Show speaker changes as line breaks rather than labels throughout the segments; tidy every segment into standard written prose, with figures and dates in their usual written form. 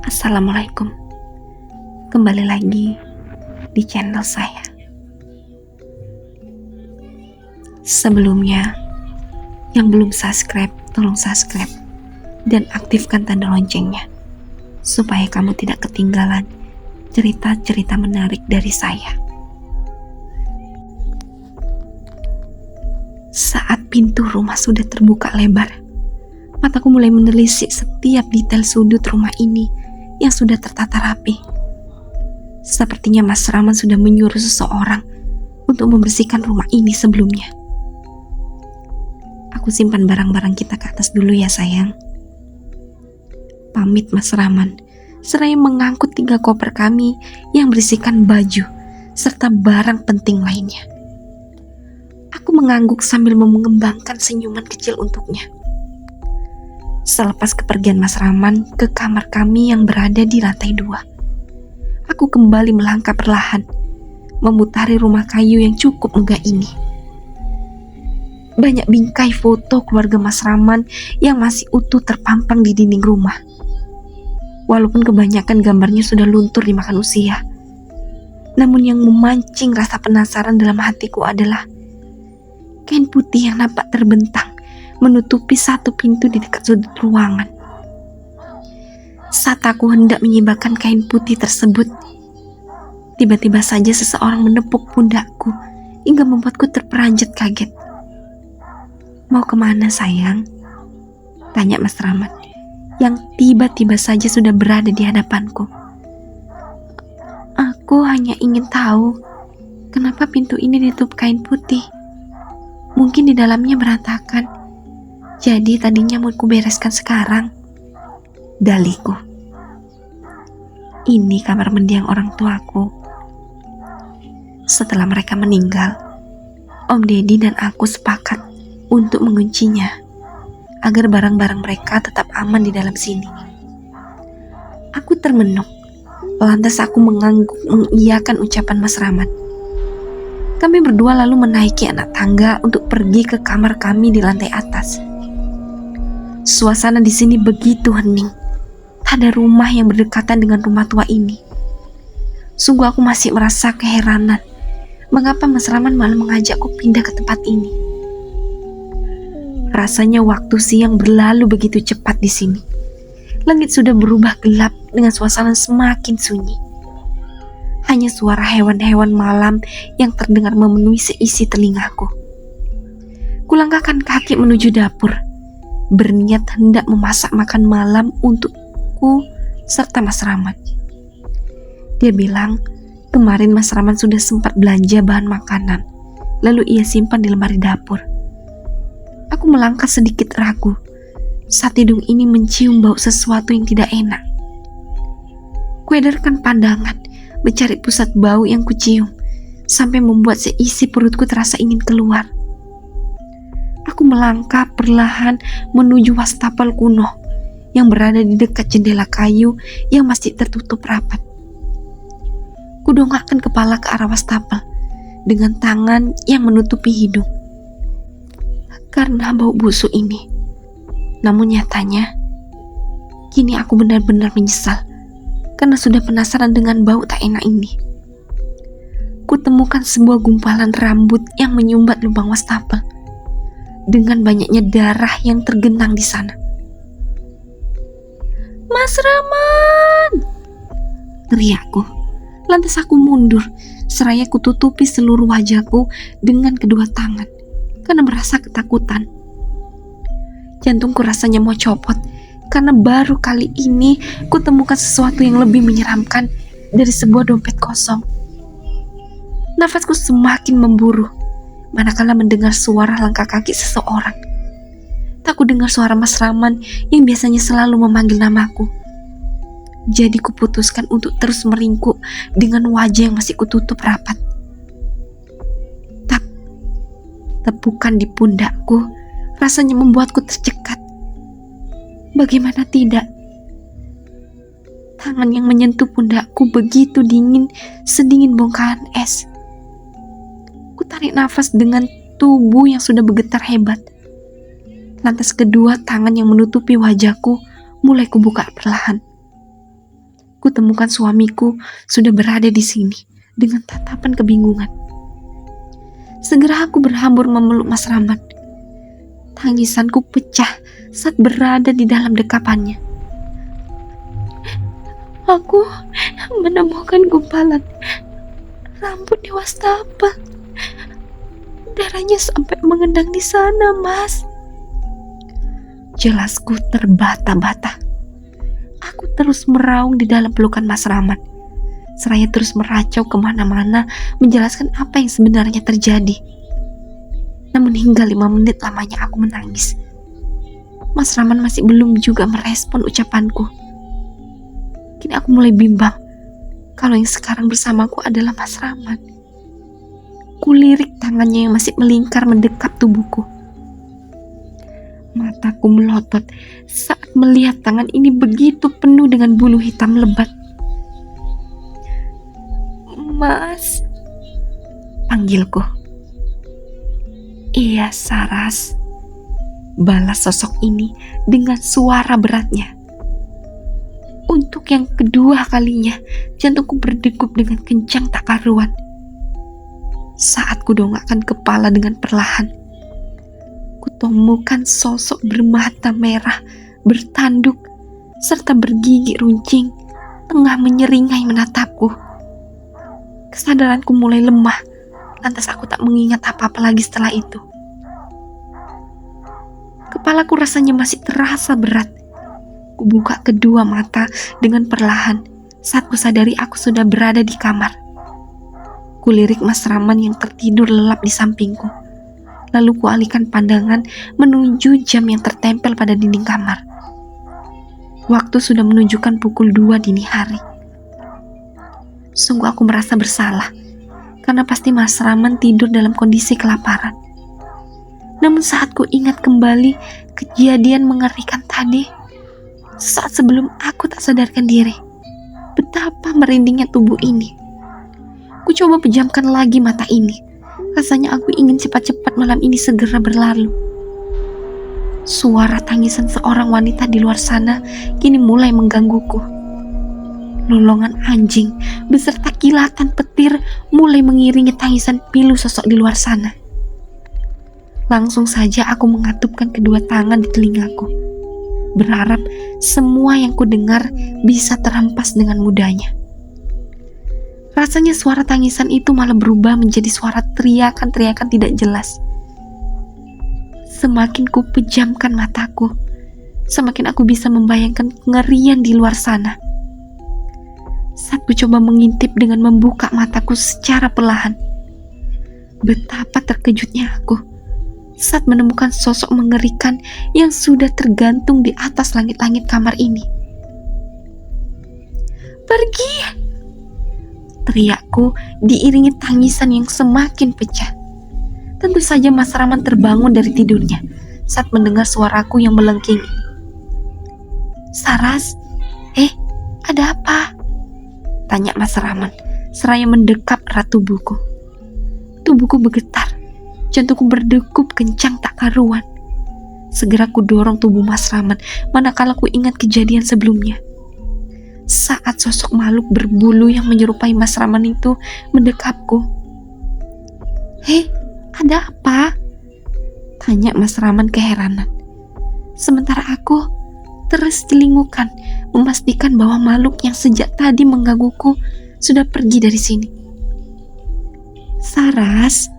Assalamualaikum. Kembali lagi di channel saya. Sebelumnya, yang belum subscribe, tolong subscribe dan aktifkan tanda loncengnya supaya kamu tidak ketinggalan cerita-cerita menarik dari saya. Saat pintu rumah sudah terbuka lebar, mataku mulai menelisik setiap detail sudut rumah ini yang sudah tertata rapi. Sepertinya Mas Rahman sudah menyuruh seseorang untuk membersihkan rumah ini sebelumnya. Aku simpan barang-barang kita ke atas dulu ya sayang. Pamit Mas Rahman, seraya mengangkut 3 koper kami yang berisikan baju serta barang penting lainnya. Aku mengangguk sambil mengembangkan senyuman kecil untuknya. Selepas kepergian Mas Rahman ke kamar kami yang berada di lantai 2, aku kembali melangkah perlahan, memutari rumah kayu yang cukup megah ini. Banyak bingkai foto keluarga Mas Rahman yang masih utuh terpampang di dinding rumah. Walaupun kebanyakan gambarnya sudah luntur dimakan usia, namun yang memancing rasa penasaran dalam hatiku adalah kain putih yang nampak terbentang menutupi satu pintu di dekat sudut ruangan. Saat aku hendak menyibakkan kain putih tersebut, tiba-tiba saja seseorang menepuk pundakku hingga membuatku terperanjat kaget. "Mau kemana sayang?" tanya Mas Rahman yang tiba-tiba saja sudah berada di hadapanku. "Aku hanya ingin tahu kenapa pintu ini ditutup kain putih. Mungkin di dalamnya berantakan. Jadi tadinya mau ku bereskan sekarang," dalihku. "Ini kamar mendiang orang tuaku. Setelah mereka meninggal, Om Deddy dan aku sepakat untuk menguncinya agar barang-barang mereka tetap aman di dalam sini." Aku termenung, lantas aku mengangguk mengiyakan ucapan Mas Rahman. Kami berdua lalu menaiki anak tangga untuk pergi ke kamar kami di lantai atas. Suasana di sini begitu hening. Tak ada rumah yang berdekatan dengan rumah tua ini. Sungguh aku masih merasa keheranan. Mengapa Mas Rahman malah mengajakku pindah ke tempat ini? Rasanya waktu siang berlalu begitu cepat di sini. Langit sudah berubah gelap dengan suasana semakin sunyi. Hanya suara hewan-hewan malam yang terdengar memenuhi seisi telingaku. Kulangkahkan kaki menuju dapur, berniat hendak memasak makan malam untukku serta Mas Rahman. Dia bilang kemarin Mas Rahman sudah sempat belanja bahan makanan, lalu ia simpan di lemari dapur. Aku melangkah sedikit ragu saat hidung ini mencium bau sesuatu yang tidak enak. Kuedarkan pandangan mencari pusat bau yang kucium sampai membuat seisi perutku terasa ingin keluar. Aku melangkah perlahan menuju wastafel kuno yang berada di dekat jendela kayu yang masih tertutup rapat. Kudongakkan kepala ke arah wastafel dengan tangan yang menutupi hidung karena bau busuk ini. Namun nyatanya, kini aku benar-benar menyesal karena sudah penasaran dengan bau tak enak ini. Kutemukan sebuah gumpalan rambut yang menyumbat lubang wastafel dengan banyaknya darah yang tergenang di sana. "Mas Rahman!" teriakku. Lantas aku mundur, seraya kututupi seluruh wajahku dengan kedua tangan karena merasa ketakutan. Jantungku rasanya mau copot karena baru kali ini kutemukan sesuatu yang lebih menyeramkan dari sebuah dompet kosong. Nafasku semakin memburu manakala mendengar suara langkah kaki seseorang. Tak kudengar suara Mas Rahman yang biasanya selalu memanggil namaku. Jadi kuputuskan untuk terus meringkuk dengan wajah yang masih kututup rapat. Tak, tepukan di pundakku rasanya membuatku tercekat. Bagaimana tidak? Tangan yang menyentuh pundakku begitu dingin, sedingin bongkahan es. Tarik nafas dengan tubuh yang sudah bergetar hebat. Lantas kedua tangan yang menutupi wajahku mulai kubuka perlahan. Kutemukan suamiku sudah berada di sini dengan tatapan kebingungan. Segera aku berhambur memeluk Mas Rahmat. Tangisanku pecah saat berada di dalam dekapannya. Aku menemukan gumpalan rambut di wastafel. Darahnya sampai mengendang di sana, Mas. Jelasku terbata-bata. Aku terus meraung di dalam pelukan Mas Rahmat. Seraya terus meracau kemana-mana menjelaskan apa yang sebenarnya terjadi. Namun hingga 5 menit lamanya aku menangis. Mas Rahmat masih belum juga merespon ucapanku. Kini aku mulai bimbang kalau yang sekarang bersamaku adalah Mas Rahmat. Kulirik tangannya yang masih melingkar mendekap tubuhku. Mataku melotot saat melihat tangan ini begitu penuh dengan bulu hitam lebat. Mas, panggilku. Iya, Saras, balas sosok ini dengan suara beratnya. Untuk yang kedua kalinya, jantungku berdegup dengan kencang tak karuan. Saat kudongakkan kepala dengan perlahan, kutemukan sosok bermata merah, bertanduk, serta bergigi runcing, tengah menyeringai menatapku. Kesadaranku mulai lemah, lantas aku tak mengingat apa-apa lagi setelah itu. Kepalaku rasanya masih terasa berat. Kubuka kedua mata dengan perlahan saat kusadari aku sudah berada di kamar. Kulirik Mas Rahmat yang tertidur lelap di sampingku. Lalu kualihkan pandangan menuju jam yang tertempel pada dinding kamar. Waktu sudah menunjukkan pukul 2 dini hari. Sungguh aku merasa bersalah, karena pasti Mas Rahmat tidur dalam kondisi kelaparan. Namun saat ku ingat kembali kejadian mengerikan tadi, saat sebelum aku tak sadarkan diri, betapa merindingnya tubuh ini. Ku coba pejamkan lagi mata ini. Rasanya aku ingin cepat-cepat malam ini segera berlalu. Suara tangisan seorang wanita di luar sana kini mulai menggangguku. Lolongan anjing beserta kilatan petir mulai mengiringi tangisan pilu sosok di luar sana. Langsung saja aku mengatupkan kedua tangan di telingaku, berharap semua yang kudengar bisa terhempas dengan mudahnya. Rasanya suara tangisan itu malah berubah menjadi suara teriakan-teriakan tidak jelas. Semakin ku pejamkan mataku, semakin aku bisa membayangkan kengerian di luar sana. Saat ku coba mengintip dengan membuka mataku secara perlahan, betapa terkejutnya aku saat menemukan sosok mengerikan yang sudah tergantung di atas langit-langit kamar ini. Pergi! Teriakku diiringi tangisan yang semakin pecah. Tentu saja Mas Rahmat terbangun dari tidurnya saat mendengar suaraku yang melengking. Saras, ada apa? Tanya Mas Rahmat seraya mendekap erat tubuhku. Tubuhku bergetar, jantungku berdegup kencang tak karuan. Segera ku dorong tubuh Mas Rahmat manakala ku ingat kejadian sebelumnya. Saat sosok makhluk berbulu yang menyerupai Mas Rahmat itu mendekapku. Ada apa? Tanya Mas Rahmat keheranan. Sementara aku terus celingukan memastikan bahwa makhluk yang sejak tadi menggangguku sudah pergi dari sini. Saras?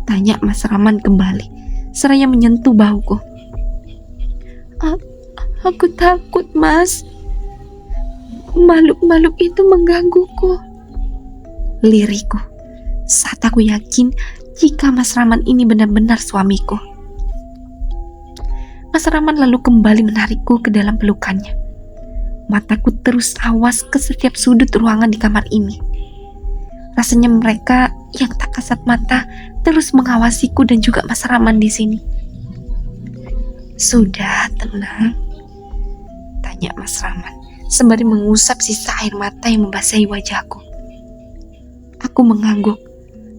Tanya Mas Rahmat kembali, seraya menyentuh bahuku. Aku takut, Mas. Makhluk-makhluk itu menggangguku, liriku saat aku yakin jika Mas Rahmat ini benar-benar suamiku. Mas Rahmat lalu kembali menarikku ke dalam pelukannya. Mataku terus awas ke setiap sudut ruangan di kamar ini. Rasanya mereka yang tak kasat mata terus mengawasiku dan juga Mas Rahmat di sini. Sudah tenang? Tanya Mas Rahmat sembari mengusap sisa air mata yang membasahi wajahku. Aku mengangguk.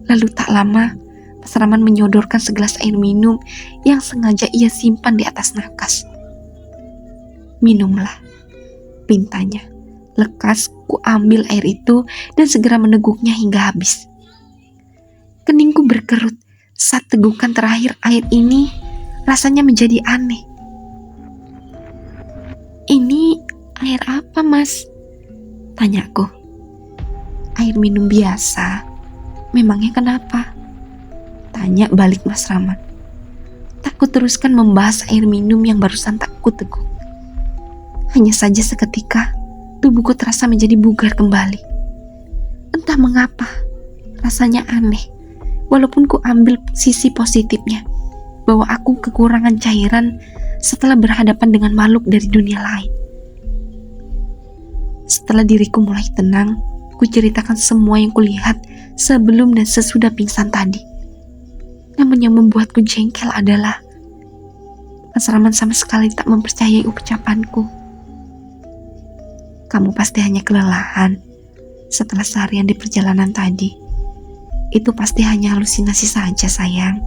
Lalu tak lama, Mas Rahmat menyodorkan segelas air minum yang sengaja ia simpan di atas nakas. Minumlah, pintanya, Lekas ku ambil air itu dan segera meneguknya hingga habis. Keningku berkerut saat tegukan terakhir air ini rasanya menjadi aneh. "Ini air apa, Mas?" tanyaku. "Air minum biasa. Memangnya kenapa?" tanya balik Mas Rahman. Tak ku teruskan membahas air minum yang barusan tak ku teguk. Hanya saja seketika tubuhku terasa menjadi bugar kembali. Entah mengapa, rasanya aneh. Walaupun ku ambil sisi positifnya, bahwa aku kekurangan cairan setelah berhadapan dengan makhluk dari dunia lain. Setelah diriku mulai tenang, ku ceritakan semua yang kulihat sebelum dan sesudah pingsan tadi. Namun yang membuatku jengkel adalah Mas Rahman sama sekali tak mempercayai ucapanku. "Kamu pasti hanya kelelahan setelah seharian di perjalanan tadi. Itu pasti hanya halusinasi saja, sayang."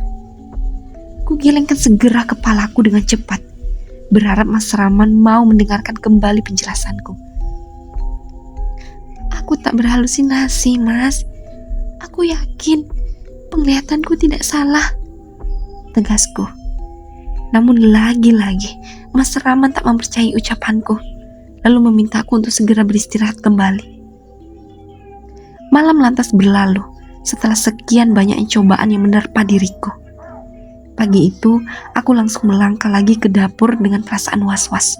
Ku gelengkan segera kepalaku dengan cepat, berharap Mas Rahman mau mendengarkan kembali penjelasanku. "Aku tak berhalusinasi, Mas. Aku yakin penglihatanku tidak salah," tegasku. Namun lagi-lagi Mas Rahman tak mempercayai ucapanku, lalu memintaku untuk segera beristirahat kembali. Malam lantas berlalu setelah sekian banyak cobaan yang menerpa diriku. Pagi itu, aku langsung melangkah lagi ke dapur dengan perasaan was-was.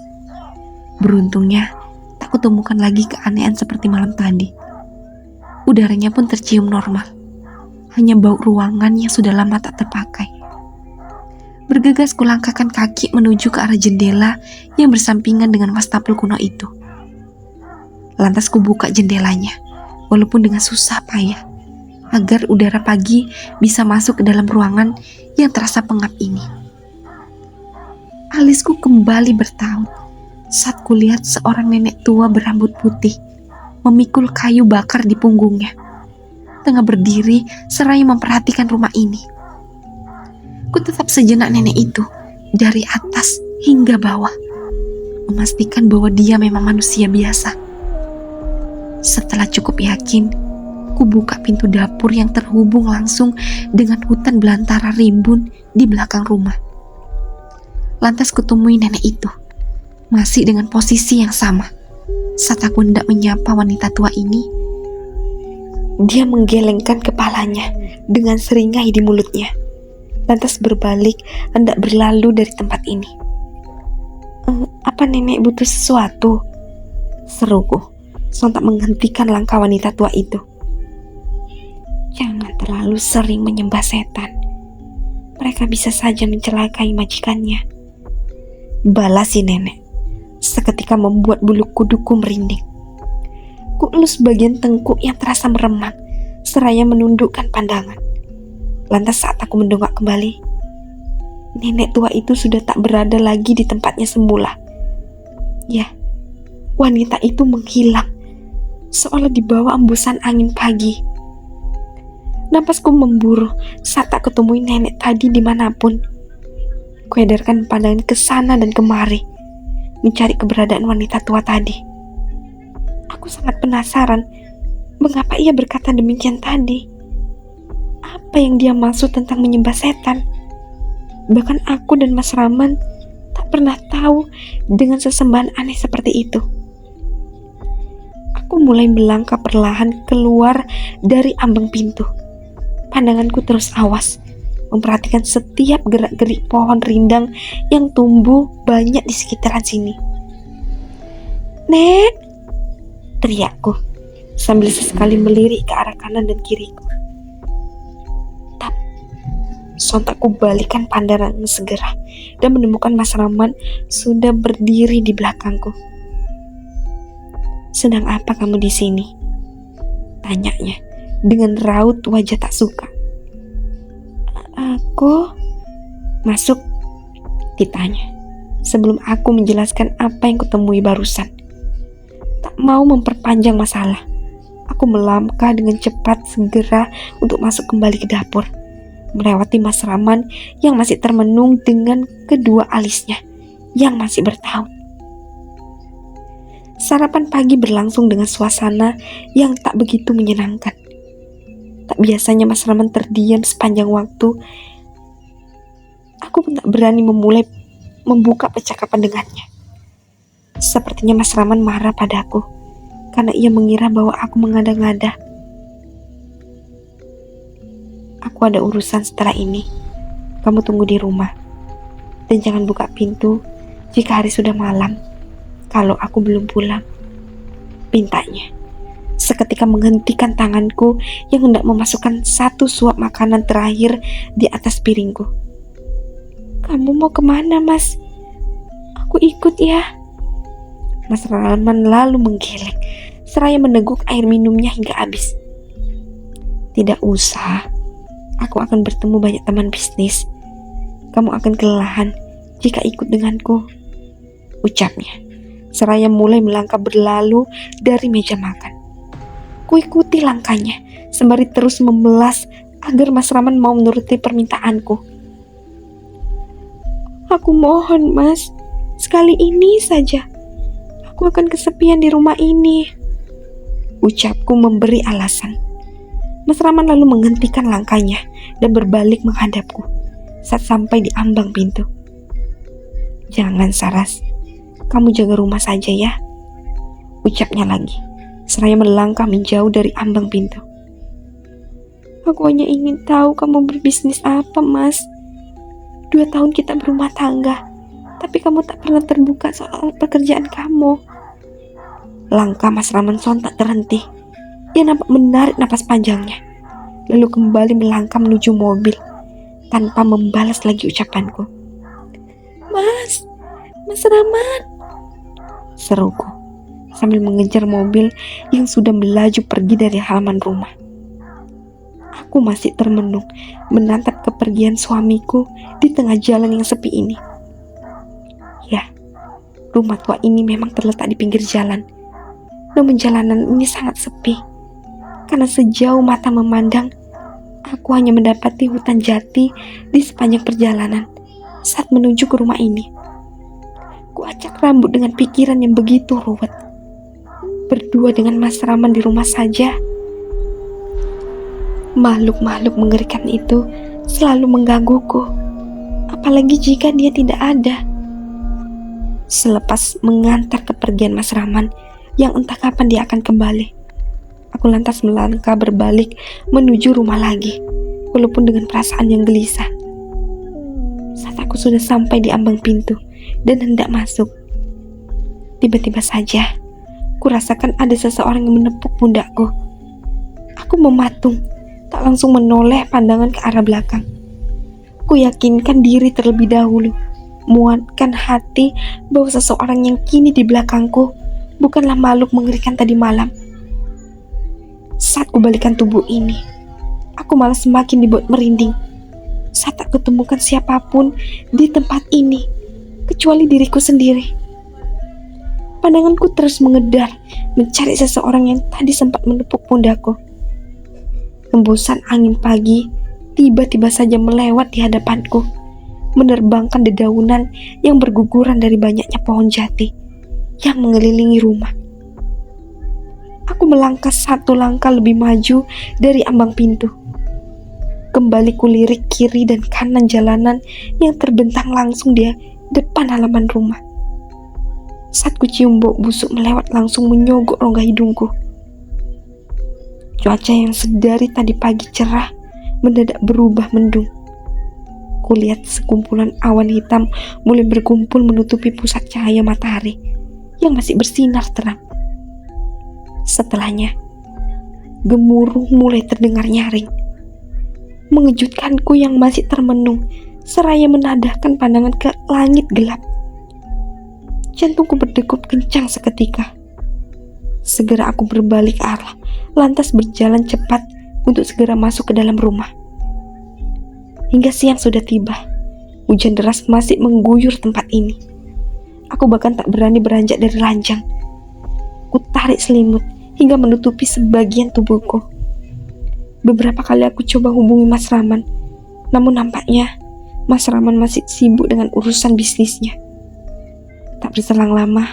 Beruntungnya, tak kutemukan lagi keanehan seperti malam tadi. Udaranya pun tercium normal. Hanya bau ruangan yang sudah lama tak terpakai. Bergegas kulangkahkan kaki menuju ke arah jendela yang bersampingan dengan wastafel kuno itu. Lantas kubuka jendelanya, walaupun dengan susah payah, agar udara pagi bisa masuk ke dalam ruangan yang terasa pengap ini. Alisku kembali bertaut saat kulihat seorang nenek tua berambut putih memikul kayu bakar di punggungnya, tengah berdiri seraya memperhatikan rumah ini. Ku tetap sejenak nenek itu dari atas hingga bawah, memastikan bahwa dia memang manusia biasa. Setelah cukup yakin, ku buka pintu dapur yang terhubung langsung dengan hutan belantara rimbun di belakang rumah. Lantas kutemui nenek itu, masih dengan posisi yang sama. Saat aku hendak menyapa wanita tua ini, dia menggelengkan kepalanya dengan seringai di mulutnya, lantas berbalik hendak berlalu dari tempat ini. Apa nenek butuh sesuatu?" seruku, sontak menghentikan langkah wanita tua itu. "Jangan terlalu sering menyembah setan. Mereka bisa saja mencelakai majikannya," balas si nenek, seketika membuat bulu kuduku merinding. Ku elus bagian tengkuk yang terasa meremang, seraya menundukkan pandangan. Lantas saat aku mendongak kembali, nenek tua itu sudah tak berada lagi di tempatnya semula. Ya, wanita itu menghilang, seolah dibawa embusan angin pagi. Napasku memburu saat tak ketemui nenek tadi dimanapun. Kuedarkan pandangan ke sana dan kemari, mencari keberadaan wanita tua tadi. Aku sangat penasaran mengapa ia berkata demikian tadi. Apa yang dia maksud tentang menyembah setan? Bahkan aku dan Mas Rahman tak pernah tahu dengan sesembahan aneh seperti itu. Aku mulai melangkah perlahan keluar dari ambang pintu. Pandanganku terus awas, memperhatikan setiap gerak-gerik pohon rindang yang tumbuh banyak di sekitaran sini. "Nek!" teriakku sambil sesekali melirik ke arah kanan dan kiriku. Tap! Sontak ku balikan pandangan segera dan menemukan Mas Rahman sudah berdiri di belakangku. "Sedang apa kamu di sini?" tanyanya dengan raut wajah tak suka. "Aku masuk," ditanya sebelum aku menjelaskan apa yang kutemui barusan. Tak mau memperpanjang masalah, aku melangkah dengan cepat segera untuk masuk kembali ke dapur, melewati Mas Rahman yang masih termenung dengan kedua alisnya yang masih bertaut. Sarapan pagi berlangsung dengan suasana yang tak begitu menyenangkan. Tak biasanya Mas Rahman terdiam sepanjang waktu. Aku pun tak berani membuka percakapan dengannya. Sepertinya Mas Rahman marah padaku karena ia mengira bahwa aku mengada-ngada. Aku ada urusan setelah ini. Kamu tunggu di rumah. Dan jangan buka pintu jika hari sudah malam. Kalau aku belum pulang, pintanya. Seketika menghentikan tanganku yang hendak memasukkan satu suap makanan terakhir di atas piringku. Kamu mau kemana, Mas? Aku ikut ya. Mas Rahman lalu menggeleng, seraya meneguk air minumnya hingga habis. Tidak usah, aku akan bertemu banyak teman bisnis. Kamu akan kelelahan jika ikut denganku, ucapnya. Seraya mulai melangkah berlalu dari meja makan. Kuikuti langkahnya sembari terus memelas agar Mas Rahman mau menuruti permintaanku. Aku mohon, Mas, sekali ini saja. Aku akan kesepian di rumah ini, ucapku memberi alasan. Mas Rahman lalu menghentikan langkahnya dan berbalik menghadapku saat sampai di ambang pintu. Jangan, Saras. Kamu jaga rumah saja ya, ucapnya lagi, seraya melangkah menjauh dari ambang pintu. Aku hanya ingin tahu kamu berbisnis apa, Mas. 2 tahun kita berumah tangga, tapi kamu tak pernah terbuka soal pekerjaan kamu. Langkah Mas Rahman sontak terhenti. Ia nampak menarik napas panjangnya, lalu kembali melangkah menuju mobil tanpa membalas lagi ucapanku. Mas Rahman, seruku sambil mengejar mobil yang sudah melaju pergi dari halaman rumah. Aku masih termenung menatap kepergian suamiku di tengah jalan yang sepi ini. Ya, rumah tua ini memang terletak di pinggir jalan. Namun jalanan ini sangat sepi. Karena sejauh mata memandang, aku hanya mendapati hutan jati di sepanjang perjalanan saat menuju ke rumah ini. Kuacak rambut dengan pikiran yang begitu ruwet. Berdua dengan Mas Rahman di rumah saja. Makhluk-makhluk mengerikan itu selalu menggangguku, apalagi jika dia tidak ada. Selepas mengantar kepergian Mas Rahman yang entah kapan dia akan kembali, aku lantas melangkah berbalik menuju rumah lagi, walaupun dengan perasaan yang gelisah. Saat aku sudah sampai di ambang pintu dan hendak masuk, tiba-tiba saja kurasakan ada seseorang yang menepuk pundakku. Aku mematung, tak langsung menoleh pandangan ke arah belakang. Ku yakinkan diri terlebih dahulu, muatkan hati bahwa seseorang yang kini di belakangku bukanlah makhluk mengerikan tadi malam. Saat kubalikan tubuh ini, aku malah semakin dibuat merinding saat tak ketemukan siapapun di tempat ini kecuali diriku sendiri. Pandanganku terus mengedar mencari seseorang yang tadi sempat menepuk pundakku. Hembusan angin pagi tiba-tiba saja melewat di hadapanku, menerbangkan dedaunan yang berguguran dari banyaknya pohon jati yang mengelilingi rumah. Aku melangkah 1 langkah lebih maju dari ambang pintu. Kembali kulirik kiri dan kanan jalanan yang terbentang langsung di depan halaman rumah. Saat kucium bau busuk melewat langsung menyogok rongga hidungku. Cuaca yang sedari tadi pagi cerah mendadak berubah mendung. Kulihat sekumpulan awan hitam mulai berkumpul menutupi pusat cahaya matahari yang masih bersinar terang. Setelahnya, gemuruh mulai terdengar nyaring. Mengejutkanku yang masih termenung, seraya menadahkan pandangan ke langit gelap. Jantungku berdegup kencang seketika. Segera aku berbalik arah, lantas berjalan cepat untuk segera masuk ke dalam rumah. Hingga siang sudah tiba, hujan deras masih mengguyur tempat ini. Aku bahkan tak berani beranjak dari ranjang. Ku tarik selimut hingga menutupi sebagian tubuhku. Beberapa kali aku coba hubungi Mas Rahman, namun nampaknya Mas Rahman masih sibuk dengan urusan bisnisnya. Tak berselang lama,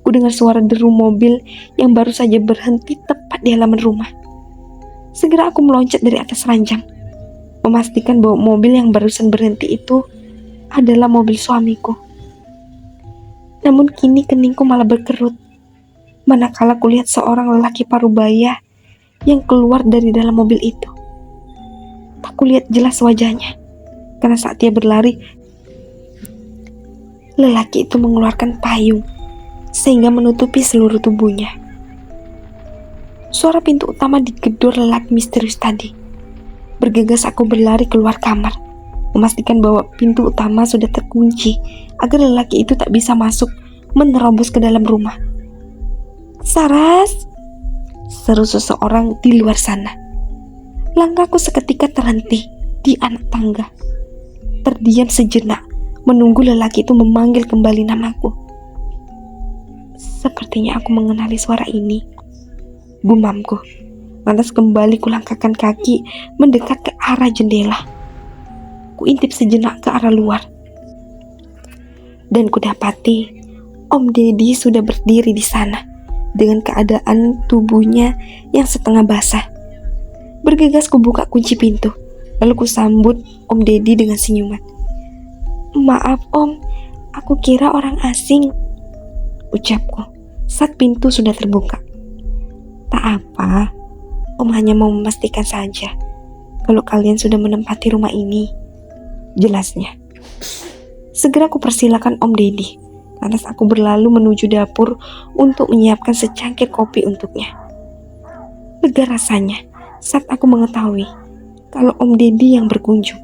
ku dengar suara deru mobil yang baru saja berhenti tepat di halaman rumah. Segera aku meloncat dari atas ranjang, memastikan bahwa mobil yang barusan berhenti itu adalah mobil suamiku. Namun kini keningku malah berkerut, manakala kulihat seorang lelaki parubaya yang keluar dari dalam mobil itu. Tak kulihat jelas wajahnya, karena saat dia berlari, lelaki itu mengeluarkan payung sehingga menutupi seluruh tubuhnya. Suara pintu utama digedor lelaki misterius tadi. Bergegas aku berlari keluar kamar, memastikan bahwa pintu utama sudah terkunci agar lelaki itu tak bisa masuk menerobos ke dalam rumah. "Saras!" seru seseorang di luar sana. Langkahku seketika terhenti di anak tangga. Terdiam sejenak, menunggu lelaki itu memanggil kembali namaku. Sepertinya aku mengenali suara ini, gumamku. Lantas kembali kulangkahkan kaki mendekat ke arah jendela. Kuintip sejenak ke arah luar, dan kudapati Om Deddy sudah berdiri di sana dengan keadaan tubuhnya yang setengah basah. Bergegas kubuka kunci pintu, lalu kusambut Om Deddy dengan senyuman. "Maaf Om, aku kira orang asing," ucapku saat pintu sudah terbuka. "Tak apa, Om hanya mau memastikan saja kalau kalian sudah menempati rumah ini," jelasnya. Segera aku persilakan Om Deddy. Lantas aku berlalu menuju dapur untuk menyiapkan secangkir kopi untuknya. Lega rasanya saat aku mengetahui kalau Om Deddy yang berkunjung.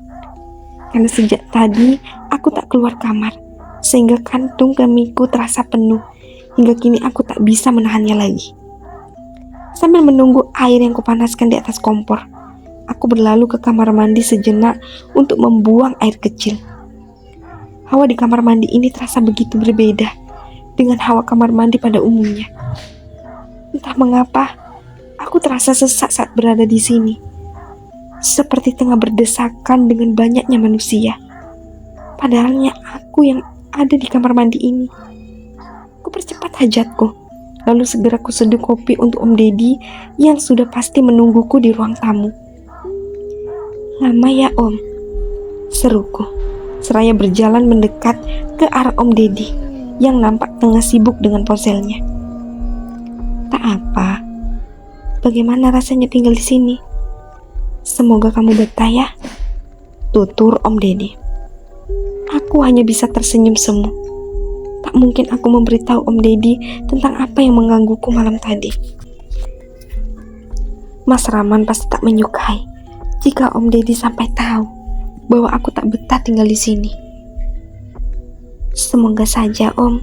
Karena sejak tadi aku tak keluar kamar, sehingga kantung kemiku terasa penuh hingga kini aku tak bisa menahannya lagi. Sambil menunggu air yang kupanaskan di atas kompor, aku berlalu ke kamar mandi sejenak untuk membuang air kecil. Hawa di kamar mandi ini terasa begitu berbeda dengan hawa kamar mandi pada umumnya. Entah mengapa, aku terasa sesak saat berada di sini, seperti tengah berdesakan dengan banyaknya manusia. Padahalnya aku yang ada di kamar mandi ini. Kupercepat hajatku. Lalu segera kuseduh kopi untuk Om Deddy yang sudah pasti menungguku di ruang tamu. "Lama ya Om," seruku, seraya berjalan mendekat ke arah Om Deddy yang nampak tengah sibuk dengan ponselnya. "Tak apa. Bagaimana rasanya tinggal di sini? Semoga kamu betah ya," tutur Om Deddy. Aku hanya bisa tersenyum semu. Tak mungkin aku memberitahu Om Deddy tentang apa yang menggangguku malam tadi. Mas Rahman pasti tak menyukai jika Om Deddy sampai tahu bahwa aku tak betah tinggal di sini. "Semoga saja Om,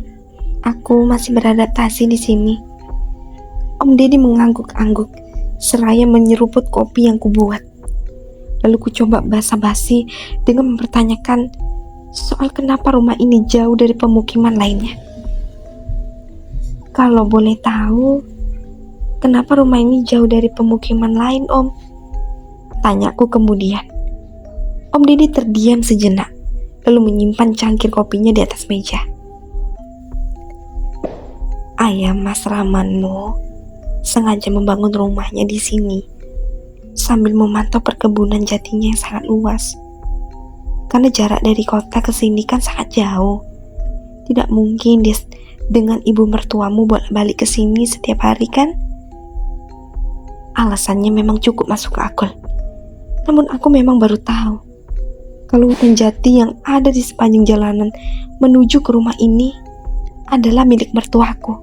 aku masih beradaptasi di sini." Om Deddy mengangguk-angguk seraya menyeruput kopi yang kubuat. Lalu kucoba basa-basi dengan mempertanyakan soal kenapa rumah ini jauh dari pemukiman lainnya. "Kalau boleh tahu, kenapa rumah ini jauh dari pemukiman lain Om?" tanyaku kemudian. Om Deddy terdiam sejenak, lalu menyimpan cangkir kopinya di atas meja. "Ayah Mas Rahmanmu sengaja membangun rumahnya di sini sambil memantau perkebunan jatinya yang sangat luas. Karena jarak dari kota ke sini kan sangat jauh. Tidak mungkin dia dengan ibu mertuamu bolak-balik ke sini setiap hari kan?" Alasannya memang cukup masuk akal. Namun aku memang baru tahu kalau hutan jati yang ada di sepanjang jalanan menuju ke rumah ini adalah milik mertuaku.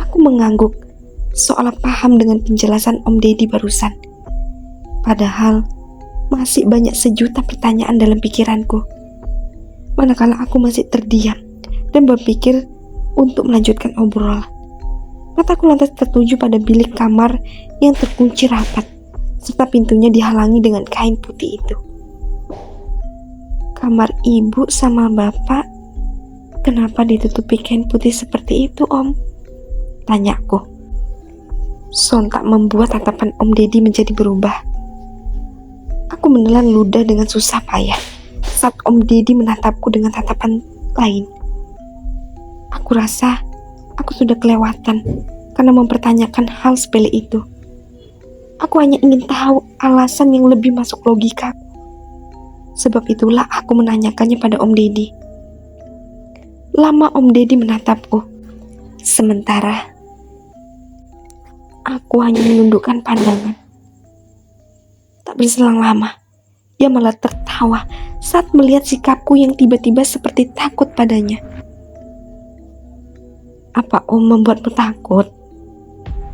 Aku mengangguk seolah paham dengan penjelasan Om Deddy barusan. Padahal masih banyak sejuta pertanyaan dalam pikiranku. Manakala aku masih terdiam dan berpikir untuk melanjutkan obrolan, mataku lantas tertuju pada bilik kamar yang terkunci rapat, serta pintunya dihalangi dengan kain putih itu. "Kamar ibu sama bapak, kenapa ditutupi kain putih seperti itu Om?" tanyaku. Sontak membuat tatapan Om Deddy menjadi berubah. Aku menelan ludah dengan susah payah saat Om Deddy menatapku dengan tatapan lain. Aku rasa aku sudah kelewatan karena mempertanyakan hal sepele itu. Aku hanya ingin tahu alasan yang lebih masuk logikaku. Sebab itulah aku menanyakannya pada Om Deddy. Lama Om Deddy menatapku. Sementara aku hanya menundukkan pandangan. Tak berselang lama, dia malah tertawa saat melihat sikapku yang tiba-tiba seperti takut padanya. Apa Om membuatmu takut?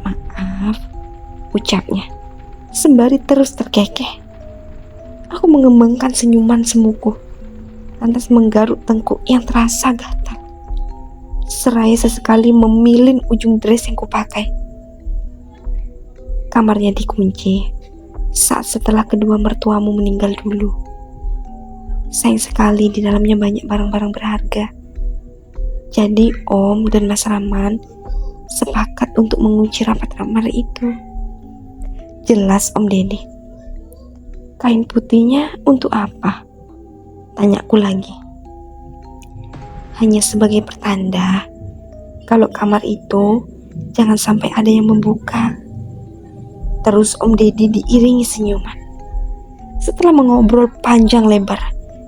Maaf, ucapnya, sembari terus terkekeh. Aku mengembangkan senyuman semuku, lantas menggaruk tengkuk yang terasa gatal. Seraya sesekali memilin ujung dress yang kupakai. Kamarnya dikunci saat setelah kedua mertuamu meninggal dulu. Sayang sekali di dalamnya banyak barang-barang berharga. Jadi Om dan Mas Rahman sepakat untuk mengunci rapat kamar itu. Jelas Om Deddy. Kain putihnya untuk apa? Tanyaku lagi. Hanya sebagai pertanda kalau kamar itu jangan sampai ada yang membuka. Terus Om Deddy diiringi senyuman. Setelah mengobrol panjang lebar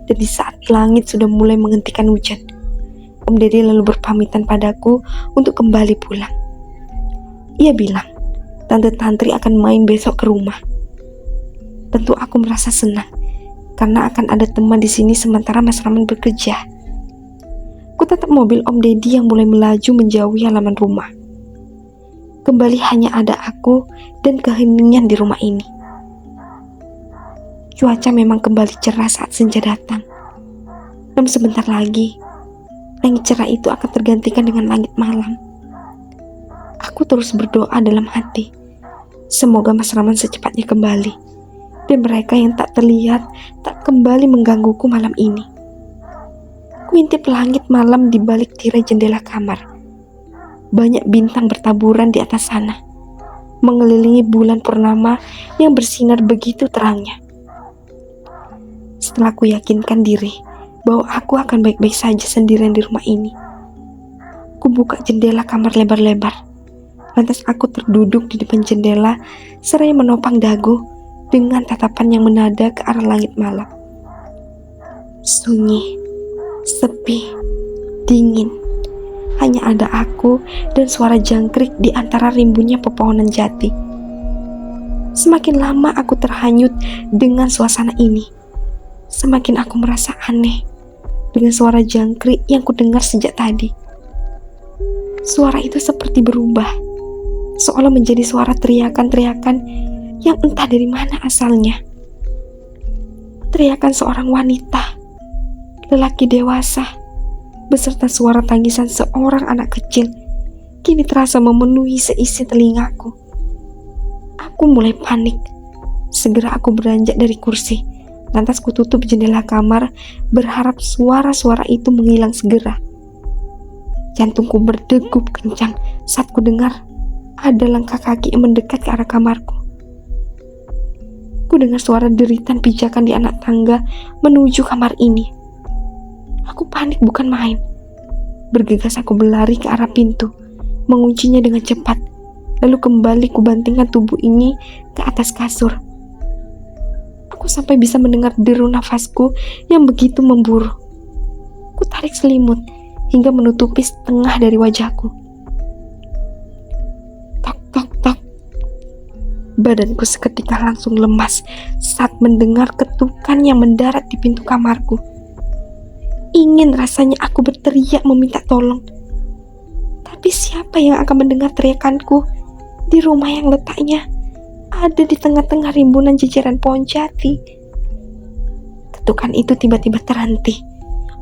dan di saat langit sudah mulai menghentikan hujan, Om Deddy lalu berpamitan padaku untuk kembali pulang. Ia bilang, Tante Tantri akan main besok ke rumah. Tentu aku merasa senang karena akan ada teman di sini sementara Mas Rahman bekerja. Kutatap mobil Om Deddy yang mulai melaju menjauhi halaman rumah. Kembali hanya ada aku dan keheningan di rumah ini. Cuaca memang kembali cerah saat senja datang. Namun sebentar lagi, langit cerah itu akan tergantikan dengan langit malam. Aku terus berdoa dalam hati. Semoga Mas Rahman secepatnya kembali. Dan mereka yang tak terlihat tak kembali menggangguku malam ini. Kuintip langit malam di balik tirai jendela kamar. Banyak bintang bertaburan di atas sana, mengelilingi bulan purnama yang bersinar begitu terangnya. Setelah ku yakinkan diri bahwa aku akan baik-baik saja sendirian di rumah ini, ku buka jendela kamar lebar-lebar. Lantas aku terduduk di depan jendela seraya menopang dagu dengan tatapan yang menada ke arah langit malam. Sunyi, sepi, dingin. Hanya ada aku dan suara jangkrik di antara rimbunnya pepohonan jati. Semakin lama aku terhanyut dengan suasana ini, semakin aku merasa aneh dengan suara jangkrik yang kudengar sejak tadi. Suara itu seperti berubah, seolah menjadi suara teriakan-teriakan yang entah dari mana asalnya. Teriakan seorang wanita, lelaki dewasa, beserta suara tangisan seorang anak kecil, kini terasa memenuhi seisi telingaku. Aku mulai panik. Segera aku beranjak dari kursi, lantas kututup jendela kamar, berharap suara-suara itu menghilang segera. Jantungku berdegup kencang saat ku dengar ada langkah kaki yang mendekat ke arah kamarku. Ku dengar suara deritan pijakan di anak tangga menuju kamar ini. Aku panik bukan main. Bergegas aku berlari ke arah pintu, menguncinya dengan cepat, lalu kembali kubantingkan tubuh ini ke atas kasur. Aku sampai bisa mendengar deru nafasku yang begitu memburu. Ku tarik selimut hingga menutupi setengah dari wajahku. Tok, tok, tok. Badanku seketika langsung lemas saat mendengar ketukan yang mendarat di pintu kamarku. Ingin rasanya aku berteriak meminta tolong. Tapi siapa yang akan mendengar teriakanku di rumah yang letaknya ada di tengah-tengah rimbunan jejeran pohon jati? Ketukan itu tiba-tiba terhenti,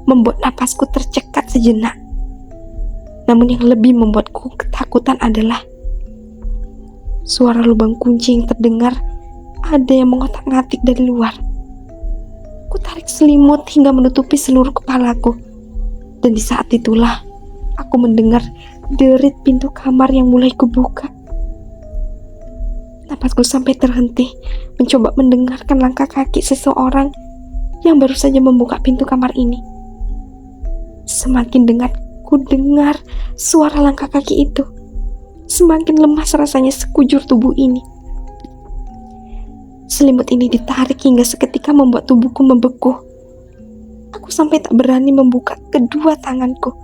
membuat napasku tercekat sejenak. Namun yang lebih membuatku ketakutan adalah suara lubang kunci yang terdengar ada yang mengotak-ngatik dari luar. Ku tarik selimut hingga menutupi seluruh kepalaku. Dan di saat itulah aku mendengar derit pintu kamar yang mulai kubuka. Napasku sampai terhenti mencoba mendengarkan langkah kaki seseorang yang baru saja membuka pintu kamar ini. Semakin dengar Aku dengar suara langkah kaki itu. Semakin lemas rasanya sekujur tubuh ini. Selimut ini ditarik hingga seketika membuat tubuhku membeku. Aku sampai tak berani membuka kedua tanganku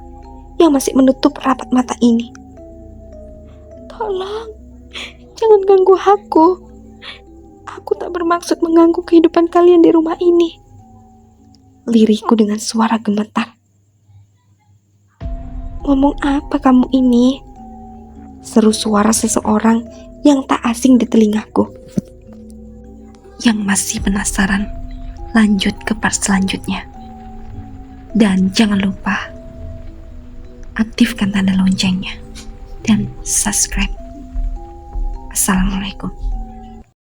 yang masih menutup rapat mata ini. Tolong, jangan ganggu aku. Aku tak bermaksud mengganggu kehidupan kalian di rumah ini. Lirikku dengan suara gemetar. Ngomong apa kamu ini? Seru suara seseorang yang tak asing di telingaku. Yang masih penasaran, lanjut ke part selanjutnya. Dan jangan lupa aktifkan tanda loncengnya dan subscribe. Assalamualaikum.